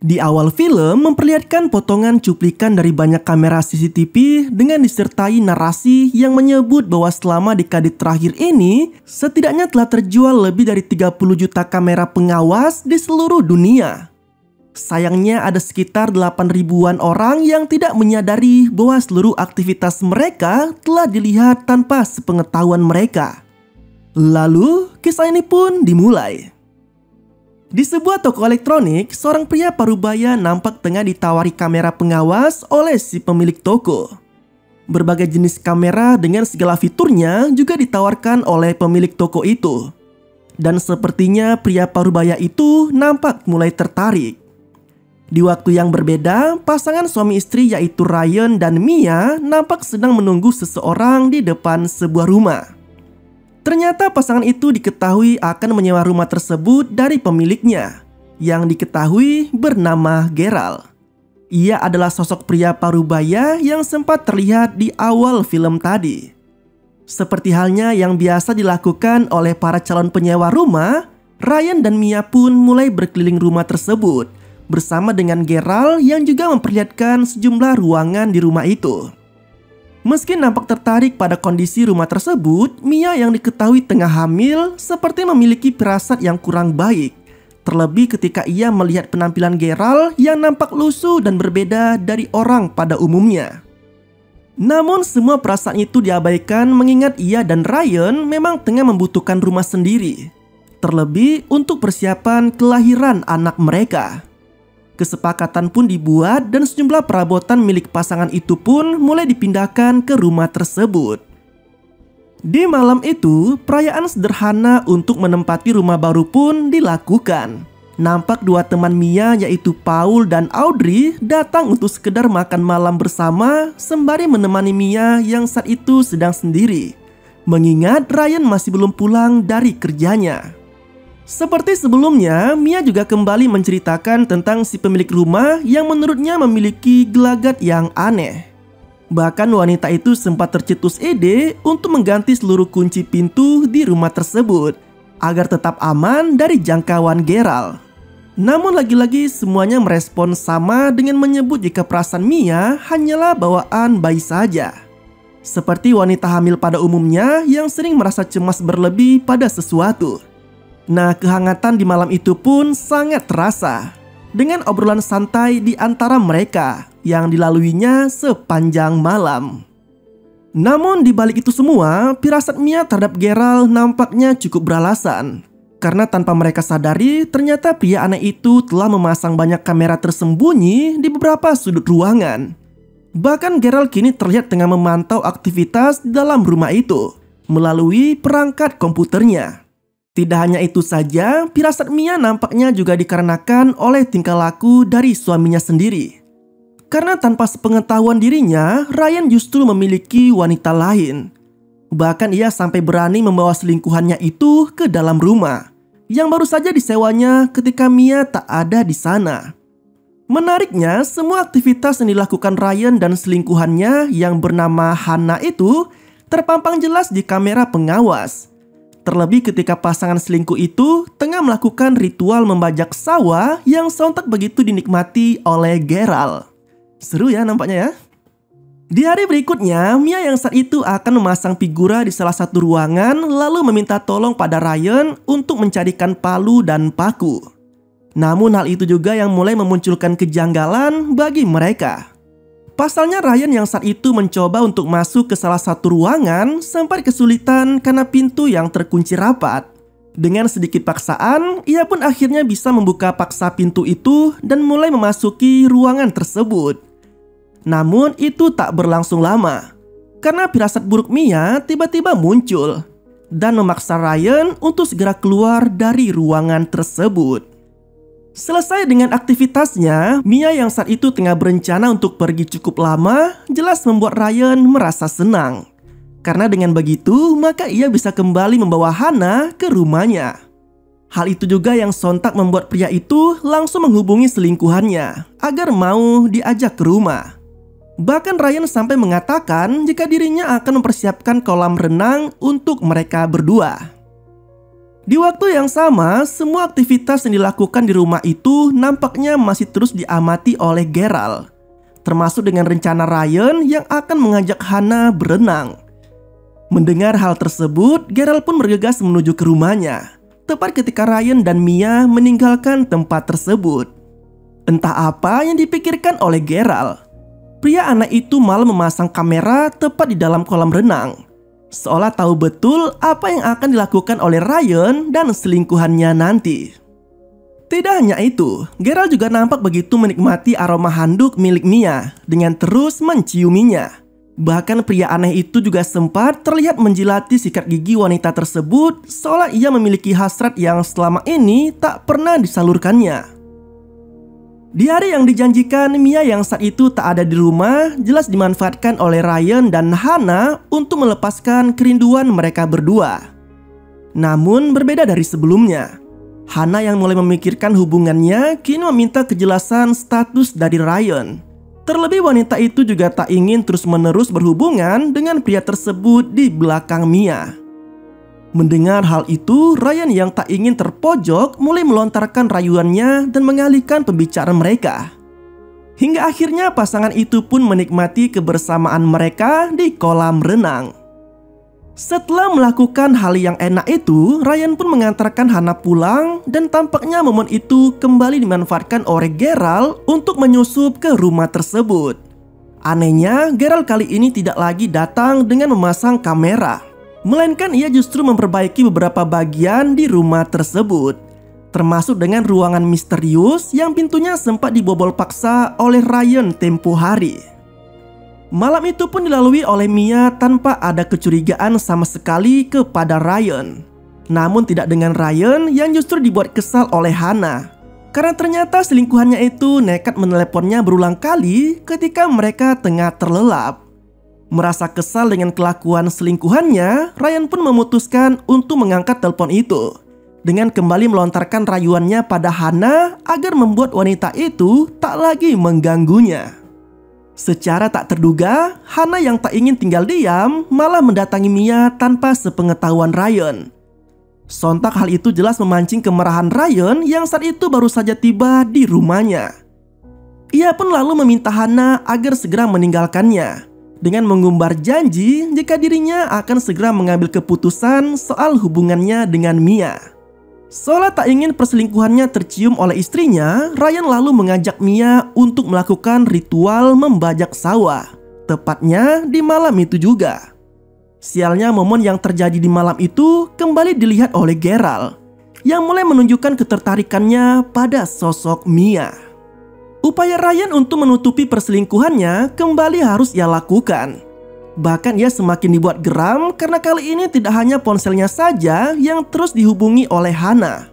Di awal film memperlihatkan potongan cuplikan dari banyak kamera CCTV dengan disertai narasi yang menyebut bahwa selama dekade terakhir ini setidaknya telah terjual lebih dari 30 juta kamera pengawas di seluruh dunia. Sayangnya ada sekitar 8 ribuan orang yang tidak menyadari bahwa seluruh aktivitas mereka telah dilihat tanpa sepengetahuan mereka. Lalu kisah ini pun dimulai. Di sebuah toko elektronik, seorang pria parubaya nampak tengah ditawari kamera pengawas oleh si pemilik toko. Berbagai jenis kamera dengan segala fiturnya juga ditawarkan oleh pemilik toko itu. Dan sepertinya pria parubaya itu nampak mulai tertarik. Di waktu yang berbeda, pasangan suami istri yaitu Ryan dan Mia nampak sedang menunggu seseorang di depan sebuah rumah. Ternyata pasangan itu diketahui akan menyewa rumah tersebut dari pemiliknya, yang diketahui bernama Gerald. Ia adalah sosok pria parubaya yang sempat terlihat di awal film tadi. Seperti halnya yang biasa dilakukan oleh para calon penyewa rumah, Ryan dan Mia pun mulai berkeliling rumah tersebut bersama dengan Gerald yang juga memperlihatkan sejumlah ruangan di rumah itu. Meski nampak tertarik pada kondisi rumah tersebut, Mia yang diketahui tengah hamil seperti memiliki firasat yang kurang baik. Terlebih ketika ia melihat penampilan Gerald yang nampak lusuh dan berbeda dari orang pada umumnya. Namun semua perasaan itu diabaikan mengingat ia dan Ryan memang tengah membutuhkan rumah sendiri. Terlebih untuk persiapan kelahiran anak mereka. Kesepakatan pun dibuat dan sejumlah perabotan milik pasangan itu pun mulai dipindahkan ke rumah tersebut. Di malam itu, perayaan sederhana untuk menempati rumah baru pun dilakukan. Nampak dua teman Mia yaitu Paul dan Audrey datang untuk sekedar makan malam bersama sembari menemani Mia yang saat itu sedang sendiri. Mengingat Ryan masih belum pulang dari kerjanya. Seperti sebelumnya, Mia juga kembali menceritakan tentang si pemilik rumah yang menurutnya memiliki gelagat yang aneh. Bahkan wanita itu sempat tercetus ide untuk mengganti seluruh kunci pintu di rumah tersebut agar tetap aman dari jangkauan Gerald. Namun lagi-lagi semuanya merespon sama dengan menyebut jika perasaan Mia hanyalah bawaan bayi saja. Seperti wanita hamil pada umumnya yang sering merasa cemas berlebih pada sesuatu. Nah, kehangatan di malam itu pun sangat terasa dengan obrolan santai di antara mereka yang dilaluinya sepanjang malam. Namun di balik itu semua, firasat Mia terhadap Gerald nampaknya cukup beralasan. Karena tanpa mereka sadari, ternyata pria aneh itu telah memasang banyak kamera tersembunyi di beberapa sudut ruangan. Bahkan Gerald kini terlihat tengah memantau aktivitas di dalam rumah itu melalui perangkat komputernya. Tidak hanya itu saja, firasat Mia nampaknya juga dikarenakan oleh tingkah laku dari suaminya sendiri. Karena tanpa sepengetahuan dirinya, Ryan justru memiliki wanita lain. Bahkan ia sampai berani membawa selingkuhannya itu ke dalam rumah, yang baru saja disewanya ketika Mia tak ada di sana. Menariknya, semua aktivitas yang dilakukan Ryan dan selingkuhannya yang bernama Hannah itu terpampang jelas di kamera pengawas. Terlebih ketika pasangan selingkuh itu tengah melakukan ritual membajak sawah yang sontak begitu dinikmati oleh Gerald. Seru ya nampaknya ya. Di hari berikutnya, Mia yang saat itu akan memasang figura di salah satu ruangan lalu meminta tolong pada Ryan untuk mencarikan palu dan paku. Namun hal itu juga yang mulai memunculkan kejanggalan bagi mereka. Pasalnya Ryan yang saat itu mencoba untuk masuk ke salah satu ruangan sempat kesulitan karena pintu yang terkunci rapat. Dengan sedikit paksaan, ia pun akhirnya bisa membuka paksa pintu itu dan mulai memasuki ruangan tersebut. Namun itu tak berlangsung lama, karena firasat buruk Mia tiba-tiba muncul dan memaksa Ryan untuk segera keluar dari ruangan tersebut. Selesai dengan aktivitasnya, Mia yang saat itu tengah berencana untuk pergi cukup lama jelas membuat Ryan merasa senang. Karena dengan begitu, maka ia bisa kembali membawa Hannah ke rumahnya. Hal itu juga yang sontak membuat pria itu langsung menghubungi selingkuhannya agar mau diajak ke rumah. Bahkan Ryan sampai mengatakan jika dirinya akan mempersiapkan kolam renang untuk mereka berdua. Di waktu yang sama, semua aktivitas yang dilakukan di rumah itu nampaknya masih terus diamati oleh Geralt. Termasuk dengan rencana Ryan yang akan mengajak Hana berenang. Mendengar hal tersebut, Geralt pun bergegas menuju ke rumahnya. Tepat ketika Ryan dan Mia meninggalkan tempat tersebut. Entah apa yang dipikirkan oleh Geralt. Pria aneh itu malah memasang kamera tepat di dalam kolam renang. Seolah tahu betul apa yang akan dilakukan oleh Ryan dan selingkuhannya nanti. Tidak hanya itu, Geralt juga nampak begitu menikmati aroma handuk milik Mia dengan terus menciuminya. Bahkan pria aneh itu juga sempat terlihat menjilati sikat gigi wanita tersebut, seolah ia memiliki hasrat yang selama ini tak pernah disalurkannya. Di hari yang dijanjikan, Mia yang saat itu tak ada di rumah jelas dimanfaatkan oleh Ryan dan Hana untuk melepaskan kerinduan mereka berdua. Namun berbeda dari sebelumnya, Hana yang mulai memikirkan hubungannya kini meminta kejelasan status dari Ryan. Terlebih wanita itu juga tak ingin terus-menerus berhubungan dengan pria tersebut di belakang Mia. Mendengar hal itu, Ryan yang tak ingin terpojok mulai melontarkan rayuannya dan mengalihkan pembicaraan mereka. Hingga akhirnya pasangan itu pun menikmati kebersamaan mereka di kolam renang. Setelah melakukan hal yang enak itu, Ryan pun mengantarkan Hana pulang dan tampaknya momen itu kembali dimanfaatkan oleh Geralt untuk menyusup ke rumah tersebut. Anehnya, Geralt kali ini tidak lagi datang dengan memasang kamera. Melainkan ia justru memperbaiki beberapa bagian di rumah tersebut. Termasuk dengan ruangan misterius yang pintunya sempat dibobol paksa oleh Ryan tempo hari. Malam itu pun dilalui oleh Mia tanpa ada kecurigaan sama sekali kepada Ryan. Namun tidak dengan Ryan yang justru dibuat kesal oleh Hana. Karena ternyata selingkuhannya itu nekat meneleponnya berulang kali ketika mereka tengah terlelap. Merasa kesal dengan kelakuan selingkuhannya, Ryan pun memutuskan untuk mengangkat telepon itu. Dengan kembali melontarkan rayuannya pada Hana agar membuat wanita itu tak lagi mengganggunya. Secara tak terduga, Hana yang tak ingin tinggal diam malah mendatangi Mia tanpa sepengetahuan Ryan. Sontak hal itu jelas memancing kemarahan Ryan yang saat itu baru saja tiba di rumahnya. Ia pun lalu meminta Hana agar segera meninggalkannya. Dengan mengumbar janji jika dirinya akan segera mengambil keputusan soal hubungannya dengan Mia. Seolah tak ingin perselingkuhannya tercium oleh istrinya, Ryan lalu mengajak Mia untuk melakukan ritual membajak sawah. Tepatnya di malam itu juga. Sialnya momen yang terjadi di malam itu kembali dilihat oleh Geralt, yang mulai menunjukkan ketertarikannya pada sosok Mia. Upaya Ryan untuk menutupi perselingkuhannya kembali harus ia lakukan. Bahkan ia semakin dibuat geram karena kali ini tidak hanya ponselnya saja yang terus dihubungi oleh Hana.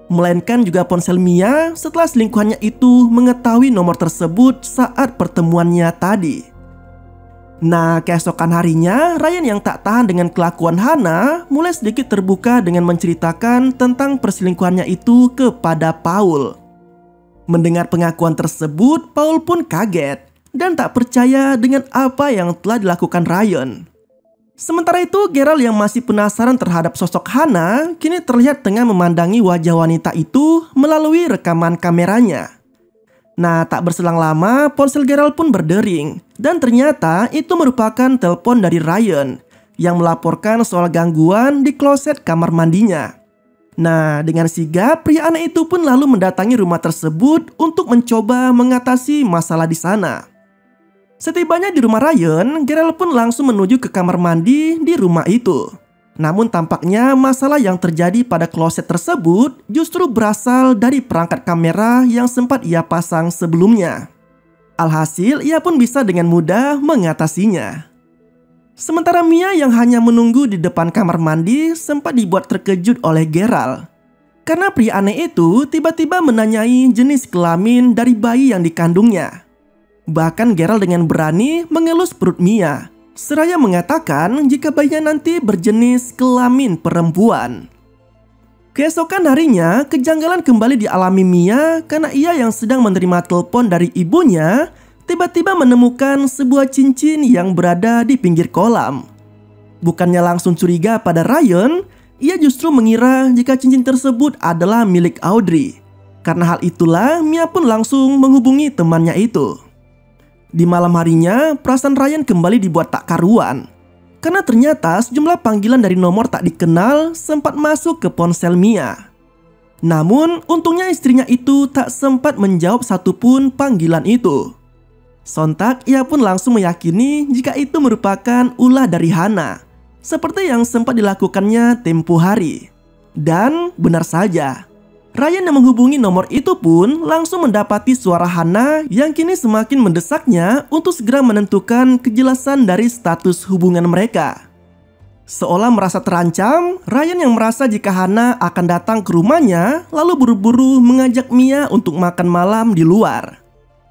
Melainkan juga ponsel Mia setelah selingkuhannya itu mengetahui nomor tersebut saat pertemuannya tadi. Nah, keesokan harinya Ryan yang tak tahan dengan kelakuan Hana mulai sedikit terbuka dengan menceritakan tentang perselingkuhannya itu kepada Paul. Mendengar pengakuan tersebut, Paul pun kaget dan tak percaya dengan apa yang telah dilakukan Ryan. Sementara itu, Geralt yang masih penasaran terhadap sosok Hana kini terlihat tengah memandangi wajah wanita itu melalui rekaman kameranya. Nah, tak berselang lama, ponsel Geralt pun berdering dan ternyata itu merupakan telepon dari Ryan yang melaporkan soal gangguan di kloset kamar mandinya. Nah, dengan sigap, pria aneh itu pun lalu mendatangi rumah tersebut untuk mencoba mengatasi masalah di sana. Setibanya di rumah Ryan, Geralt pun langsung menuju ke kamar mandi di rumah itu. Namun tampaknya masalah yang terjadi pada kloset tersebut justru berasal dari perangkat kamera yang sempat ia pasang sebelumnya. Alhasil, ia pun bisa dengan mudah mengatasinya. Sementara Mia yang hanya menunggu di depan kamar mandi sempat dibuat terkejut oleh Geralt. Karena pria aneh itu tiba-tiba menanyai jenis kelamin dari bayi yang dikandungnya. Bahkan Geralt dengan berani mengelus perut Mia, seraya mengatakan jika bayinya nanti berjenis kelamin perempuan. Keesokan harinya, kejanggalan kembali dialami Mia karena ia yang sedang menerima telepon dari ibunya tiba-tiba menemukan sebuah cincin yang berada di pinggir kolam. Bukannya langsung curiga pada Ryan, ia justru mengira jika cincin tersebut adalah milik Audrey. Karena hal itulah, Mia pun langsung menghubungi temannya itu. Di malam harinya, perasaan Ryan kembali dibuat tak karuan. Karena ternyata sejumlah panggilan dari nomor tak dikenal sempat masuk ke ponsel Mia. Namun, untungnya istrinya itu tak sempat menjawab satupun panggilan itu. Sontak, ia pun langsung meyakini jika itu merupakan ulah dari Hana, seperti yang sempat dilakukannya tempo hari. Dan benar saja, Ryan yang menghubungi nomor itu pun langsung mendapati suara Hana yang kini semakin mendesaknya untuk segera menentukan kejelasan dari status hubungan mereka. Seolah merasa terancam, Ryan yang merasa jika Hana akan datang ke rumahnya lalu buru-buru mengajak Mia untuk makan malam di luar.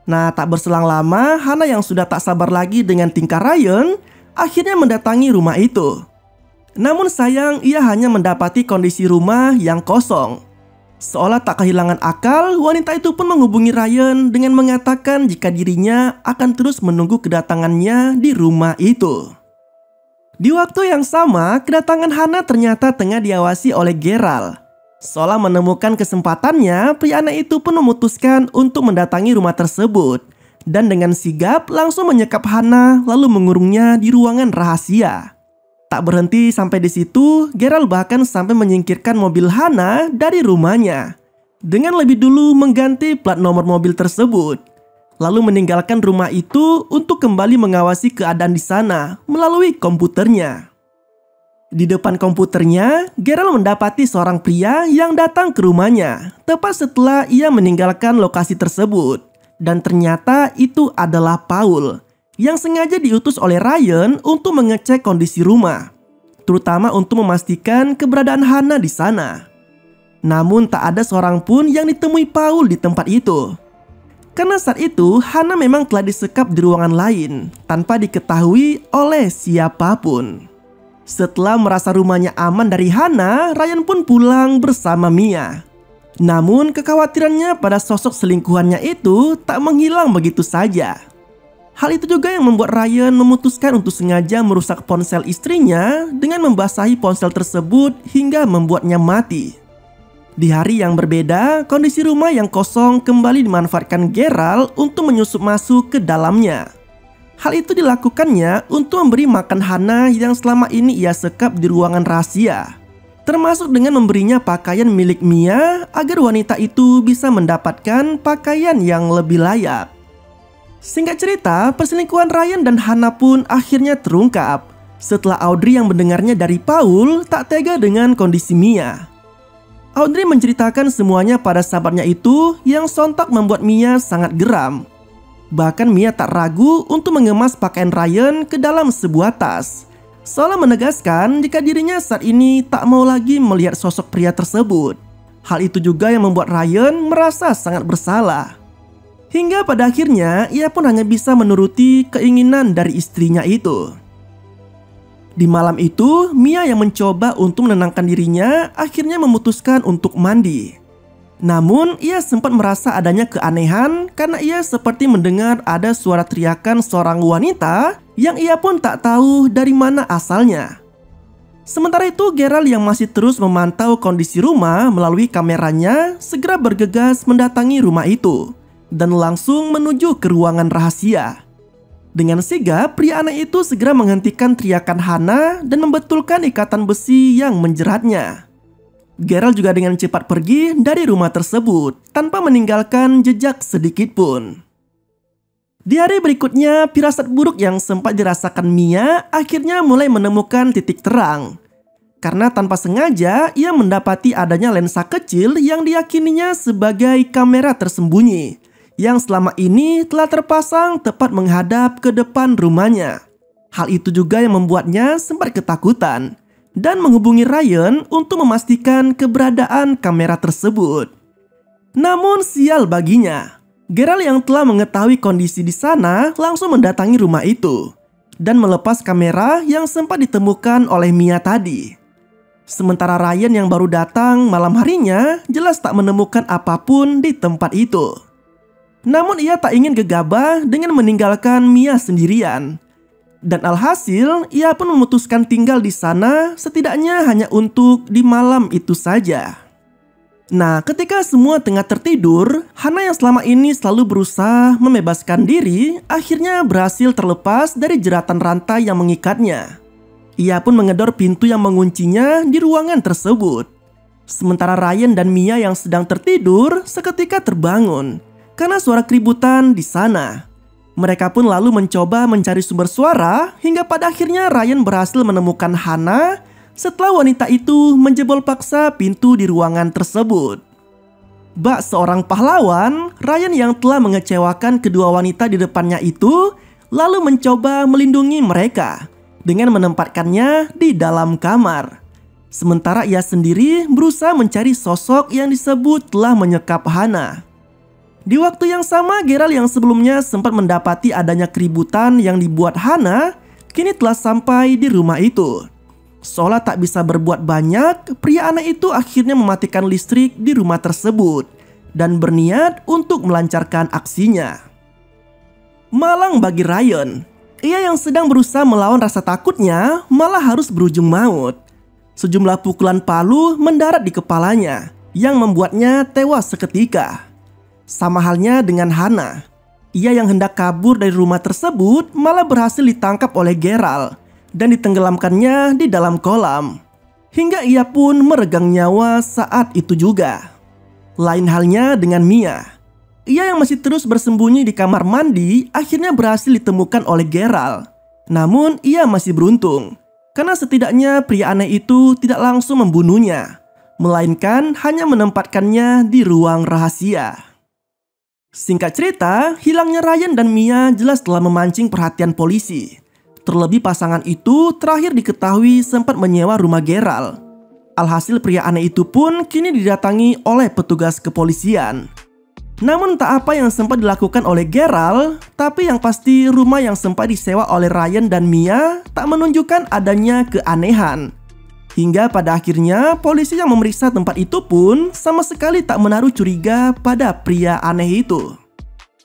Nah, tak berselang lama, Hana yang sudah tak sabar lagi dengan tingkah Ryan akhirnya mendatangi rumah itu. Namun sayang, ia hanya mendapati kondisi rumah yang kosong. Seolah tak kehilangan akal, wanita itu pun menghubungi Ryan dengan mengatakan jika dirinya akan terus menunggu kedatangannya di rumah itu. Di waktu yang sama, kedatangan Hana ternyata tengah diawasi oleh Gerald. Seolah menemukan kesempatannya, pria aneh itu pun memutuskan untuk mendatangi rumah tersebut. Dan dengan sigap langsung menyekap Hana lalu mengurungnya di ruangan rahasia. Tak berhenti sampai di situ, Gerald bahkan sampai menyingkirkan mobil Hana dari rumahnya dengan lebih dulu mengganti plat nomor mobil tersebut, lalu meninggalkan rumah itu untuk kembali mengawasi keadaan di sana melalui komputernya. Di depan komputernya, Gerald mendapati seorang pria yang datang ke rumahnya tepat setelah ia meninggalkan lokasi tersebut, dan ternyata itu adalah Paul yang sengaja diutus oleh Ryan untuk mengecek kondisi rumah, terutama untuk memastikan keberadaan Hana di sana. Namun tak ada seorang pun yang ditemui Paul di tempat itu. Karena saat itu Hana memang telah disekap di ruangan lain tanpa diketahui oleh siapapun. Setelah merasa rumahnya aman dari Hana, Ryan pun pulang bersama Mia. Namun kekhawatirannya pada sosok selingkuhannya itu tak menghilang begitu saja. Hal itu juga yang membuat Ryan memutuskan untuk sengaja merusak ponsel istrinya dengan membasahi ponsel tersebut hingga membuatnya mati. Di hari yang berbeda, kondisi rumah yang kosong kembali dimanfaatkan Gerald untuk menyusup masuk ke dalamnya. Hal itu dilakukannya untuk memberi makan Hana yang selama ini ia sekap di ruangan rahasia, termasuk dengan memberinya pakaian milik Mia agar wanita itu bisa mendapatkan pakaian yang lebih layak. Singkat cerita, perselingkuhan Ryan dan Hana pun akhirnya terungkap setelah Audrey yang mendengarnya dari Paul tak tega dengan kondisi Mia. Audrey menceritakan semuanya pada sahabatnya itu yang sontak membuat Mia sangat geram. Bahkan Mia tak ragu untuk mengemas pakaian Ryan ke dalam sebuah tas, seolah menegaskan jika dirinya saat ini tak mau lagi melihat sosok pria tersebut. Hal itu juga yang membuat Ryan merasa sangat bersalah. Hingga pada akhirnya ia pun hanya bisa menuruti keinginan dari istrinya itu. Di malam itu, Mia yang mencoba untuk menenangkan dirinya akhirnya memutuskan untuk mandi. Namun ia sempat merasa adanya keanehan karena ia seperti mendengar ada suara teriakan seorang wanita yang ia pun tak tahu dari mana asalnya. Sementara itu Gerald yang masih terus memantau kondisi rumah melalui kameranya segera bergegas mendatangi rumah itu dan langsung menuju ke ruangan rahasia. Dengan sigap, pria aneh itu segera menghentikan teriakan Hana dan membetulkan ikatan besi yang menjeratnya. Gerald juga dengan cepat pergi dari rumah tersebut tanpa meninggalkan jejak sedikit pun. Di hari berikutnya, firasat buruk yang sempat dirasakan Mia akhirnya mulai menemukan titik terang. Karena tanpa sengaja, ia mendapati adanya lensa kecil yang diyakininya sebagai kamera tersembunyi yang selama ini telah terpasang tepat menghadap ke depan rumahnya. Hal itu juga yang membuatnya sempat ketakutan dan menghubungi Ryan untuk memastikan keberadaan kamera tersebut. Namun sial baginya, Gerald yang telah mengetahui kondisi di sana langsung mendatangi rumah itu dan melepas kamera yang sempat ditemukan oleh Mia tadi. Sementara Ryan yang baru datang malam harinya jelas tak menemukan apapun di tempat itu. Namun ia tak ingin gegabah dengan meninggalkan Mia sendirian. Dan alhasil, ia pun memutuskan tinggal di sana setidaknya hanya untuk di malam itu saja. Nah, ketika semua tengah tertidur, Hana yang selama ini selalu berusaha membebaskan diri, akhirnya berhasil terlepas dari jeratan rantai yang mengikatnya. Ia pun menggedor pintu yang menguncinya di ruangan tersebut. Sementara Ryan dan Mia yang sedang tertidur seketika terbangun karena suara keributan di sana. Mereka pun lalu mencoba mencari sumber suara hingga pada akhirnya Ryan berhasil menemukan Hana setelah wanita itu menjebol paksa pintu di ruangan tersebut. Bak seorang pahlawan, Ryan yang telah mengecewakan kedua wanita di depannya itu lalu mencoba melindungi mereka dengan menempatkannya di dalam kamar. Sementara ia sendiri berusaha mencari sosok yang disebut telah menyekap Hana. Di waktu yang sama, Geralt yang sebelumnya sempat mendapati adanya keributan yang dibuat Hana, kini telah sampai di rumah itu. Seolah tak bisa berbuat banyak, pria aneh itu akhirnya mematikan listrik di rumah tersebut dan berniat untuk melancarkan aksinya. Malang bagi Ryan. Ia yang sedang berusaha melawan rasa takutnya malah harus berujung maut. Sejumlah pukulan palu mendarat di kepalanya yang membuatnya tewas seketika. Sama halnya dengan Hana. Ia yang hendak kabur dari rumah tersebut malah berhasil ditangkap oleh Geralt dan ditenggelamkannya di dalam kolam. Hingga ia pun meregang nyawa saat itu juga. Lain halnya dengan Mia. Ia yang masih terus bersembunyi di kamar mandi akhirnya berhasil ditemukan oleh Geralt. Namun ia masih beruntung karena setidaknya pria aneh itu tidak langsung membunuhnya, melainkan hanya menempatkannya di ruang rahasia. Singkat cerita, hilangnya Ryan dan Mia jelas telah memancing perhatian polisi. Terlebih pasangan itu terakhir diketahui sempat menyewa rumah Geralt. Alhasil pria aneh itu pun kini didatangi oleh petugas kepolisian. Namun tak apa yang sempat dilakukan oleh Geralt, tapi yang pasti rumah yang sempat disewa oleh Ryan dan Mia tak menunjukkan adanya keanehan. Hingga pada akhirnya polisi yang memeriksa tempat itu pun sama sekali tak menaruh curiga pada pria aneh itu.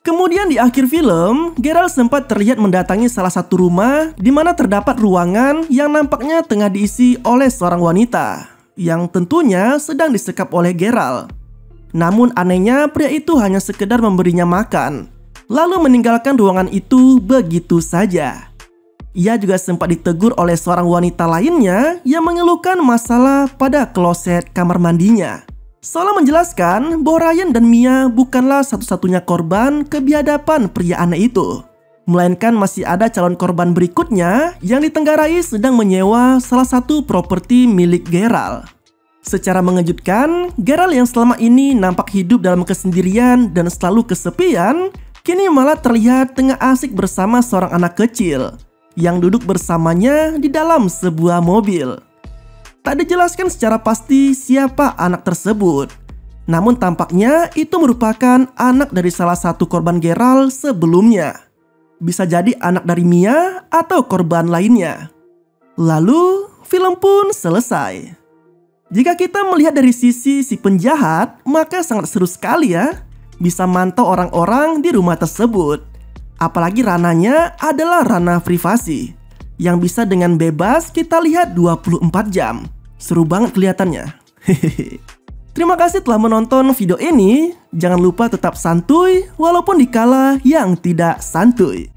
Kemudian di akhir film, Geralt sempat terlihat mendatangi salah satu rumah di mana terdapat ruangan yang nampaknya tengah diisi oleh seorang wanita yang tentunya sedang disekap oleh Geralt. Namun anehnya pria itu hanya sekedar memberinya makan, lalu meninggalkan ruangan itu begitu saja. Ia juga sempat ditegur oleh seorang wanita lainnya yang mengeluhkan masalah pada kloset kamar mandinya. Seolah menjelaskan bahwa Ryan dan Mia bukanlah satu-satunya korban kebiadaban pria aneh itu, melainkan masih ada calon korban berikutnya yang ditenggarai sedang menyewa salah satu properti milik Geralt. Secara mengejutkan, Geralt yang selama ini nampak hidup dalam kesendirian dan selalu kesepian, kini malah terlihat tengah asik bersama seorang anak kecil yang duduk bersamanya di dalam sebuah mobil. Tak dijelaskan secara pasti siapa anak tersebut. Namun tampaknya itu merupakan anak dari salah satu korban Geralt sebelumnya. Bisa jadi anak dari Mia atau korban lainnya. Lalu film pun selesai. Jika kita melihat dari sisi si penjahat, maka sangat seru sekali ya. Bisa mantau orang-orang di rumah tersebut. Apalagi ranahnya adalah ranah privasi yang bisa dengan bebas kita lihat 24 jam. Seru banget kelihatannya. Terima kasih telah menonton video ini. Jangan lupa tetap santuy walaupun dikala yang tidak santuy.